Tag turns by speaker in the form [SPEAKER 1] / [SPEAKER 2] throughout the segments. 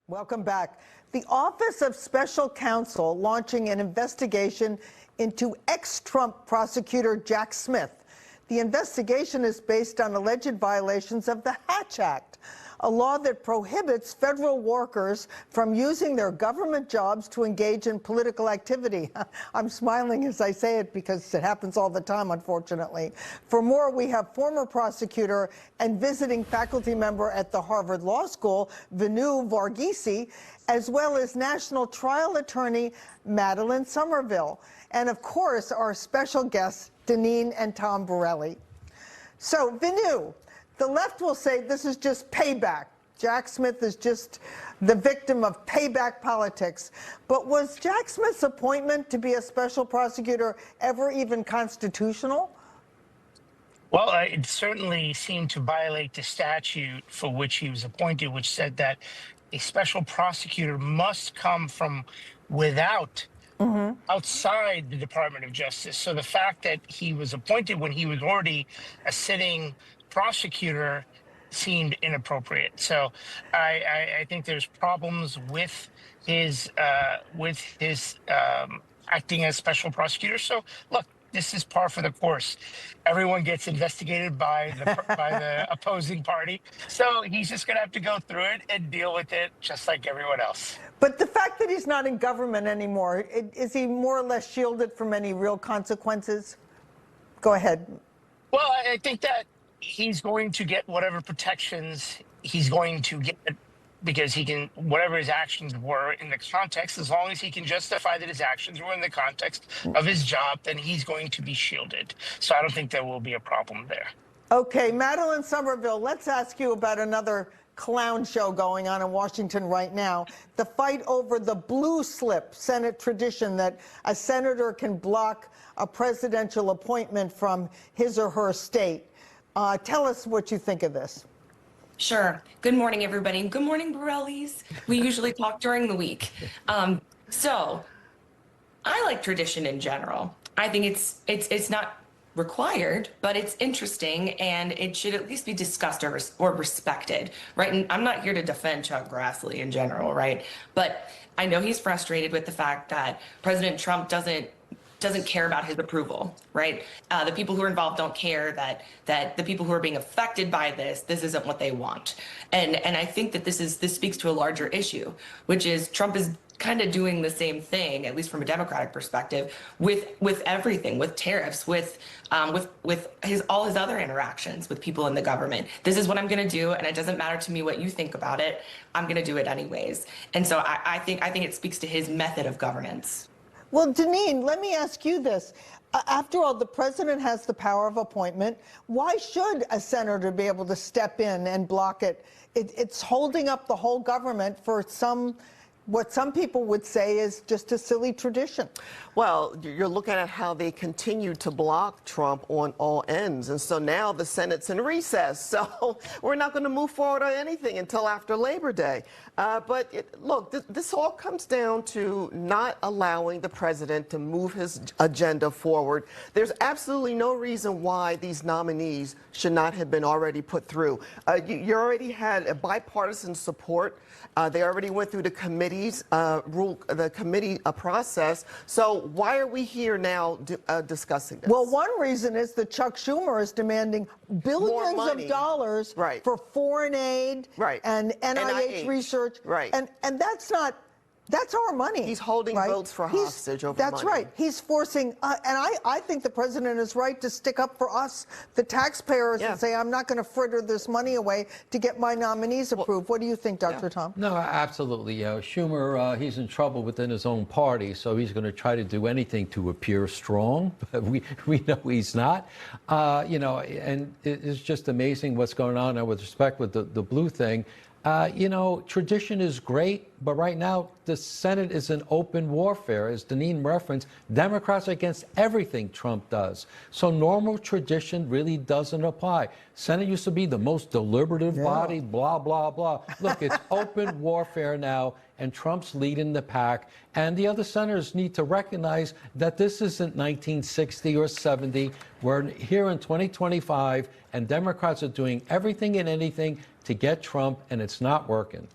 [SPEAKER 1] Welcome back. The Office of Special Counsel launching an investigation into ex-Trump prosecutor Jack Smith. The investigation is based on alleged violations of the Hatch Act, a law that prohibits federal workers from using their government jobs to engage in political activity. I'm smiling as I say it because it happens all the time, unfortunately. For more, we have former prosecutor and visiting faculty member at the Harvard Law School, Vinoo, as well as national trial attorney Madeline Summerville, and of course, our special guests, Deneen and Tom Borelli. So, Vinoo, the left will say this is just payback. Jack Smith is just the victim of payback politics. But was Jack Smith's appointment to be a special prosecutor ever even constitutional?
[SPEAKER 2] Well, it certainly seemed to violate the statute for which he was appointed, which said that a special prosecutor must come from outside the Department of Justice. So the fact that he was appointed when he was already a sitting prosecutor seemed inappropriate. So I think there's problems with his acting as special prosecutor. So look, this is par for the course. Everyone gets investigated by the opposing party. So he's just going to have to go through it and deal with it just like everyone else.
[SPEAKER 1] But the fact that he's not in government anymore, is he more or less shielded from any real consequences? Go ahead.
[SPEAKER 2] Well, I think that he's going to get whatever protections he's going to get because he can, whatever his actions were in the context, as long as he can justify that his actions were in the context of his job, then he's going to be shielded. So I don't think there will be a problem there.
[SPEAKER 1] Okay, Madeline Summerville, let's ask you about another clown show going on in Washington right now. The fight over the blue slip Senate tradition that a senator can block a presidential appointment from his or her state. Tell us what you think of this.
[SPEAKER 3] Sure. Good morning, everybody. Good morning, Borellis. We usually talk during the week. So I like tradition in general. I think it's not required, but it's interesting, and it should at least be discussed or respected, right? And I'm not here to defend Chuck Grassley in general, right? But I know he's frustrated with the fact that President Trump doesn't care about his approval, right? The people who are involved don't care that the people who are being affected by this isn't what they want. And I think that this speaks to a larger issue, which is Trump is kind of doing the same thing, at least from a Democratic perspective, with everything, with tariffs, with all his other interactions with people in the government. This is what I'm going to do, and it doesn't matter to me what you think about it. I'm going to do it anyways. And so I think it speaks to his method of governance.
[SPEAKER 1] Well, Deneen, let me ask you this. After all, the president has the power of appointment. Why should a senator be able to step in and block it? It's holding up the whole government for what some people would say is just a silly tradition.
[SPEAKER 4] Well, you're looking at how they continue to block Trump on all ends. And so now the Senate's in recess. So we're not going to move forward on anything until after Labor Day. Look, this all comes down to not allowing the president to move his agenda forward. There's absolutely no reason why these nominees should not have been already put through. You already had a bipartisan support. They already went through the committee's committee process. So why are we here now discussing this?
[SPEAKER 1] Well, one reason is that Chuck Schumer is demanding billions of dollars for foreign aid and NIH research. And that's our money.
[SPEAKER 4] He's holding votes for hostage over money.
[SPEAKER 1] That's right. He's forcing, and I think the president is right to stick up for us, the taxpayers, and say, I'm not going to fritter this money away to get my nominees approved. What do you think, Dr. Tom?
[SPEAKER 5] No, absolutely. Schumer, he's in trouble within his own party, so he's going to try to do anything to appear strong. But we know he's not. And it's just amazing what's going on now with respect with the blue thing. Tradition is great, but right now the Senate is in open warfare. As Deneen referenced, Democrats are against everything Trump does. So normal tradition really doesn't apply. Senate used to be the most deliberative body, blah, blah, blah. Look, it's open warfare now, and Trump's leading the pack. And the other senators need to recognize that this isn't 1960 or 70. We're here in 2025, and Democrats are doing everything and anything to get Trump, and it's not working.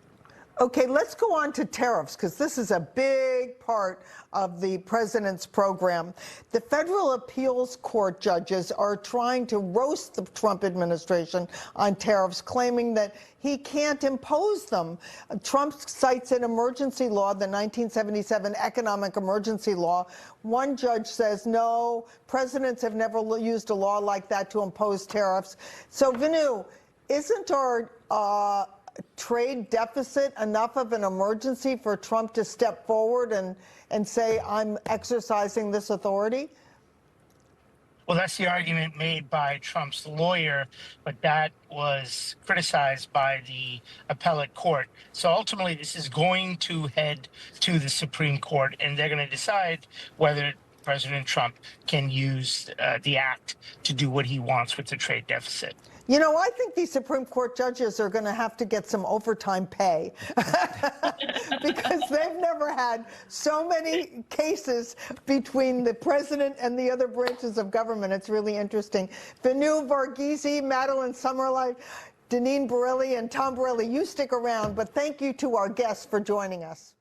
[SPEAKER 1] Okay, let's go on to tariffs, because this is a big part of the president's program. The federal appeals court judges are trying to roast the Trump administration on tariffs, claiming that he can't impose them. Trump cites an emergency law, the 1977 economic emergency law. One judge says, no, presidents have never used a law like that to impose tariffs. So, Vinoo, isn't our trade deficit enough of an emergency for Trump to step forward and say, I'm exercising this authority?
[SPEAKER 2] Well, that's the argument made by Trump's lawyer, but that was criticized by the appellate court. So ultimately, this is going to head to the Supreme Court, and they're going to decide whether President Trump can use the act to do what he wants with the trade deficit.
[SPEAKER 1] You know, I think these Supreme Court judges are going to have to get some overtime pay because they've never had so many cases between the president and the other branches of government. It's really interesting. Vinoo Varghese, Madeline Summerville, Deneen Borelli, and Tom Borelli, you stick around, but thank you to our guests for joining us.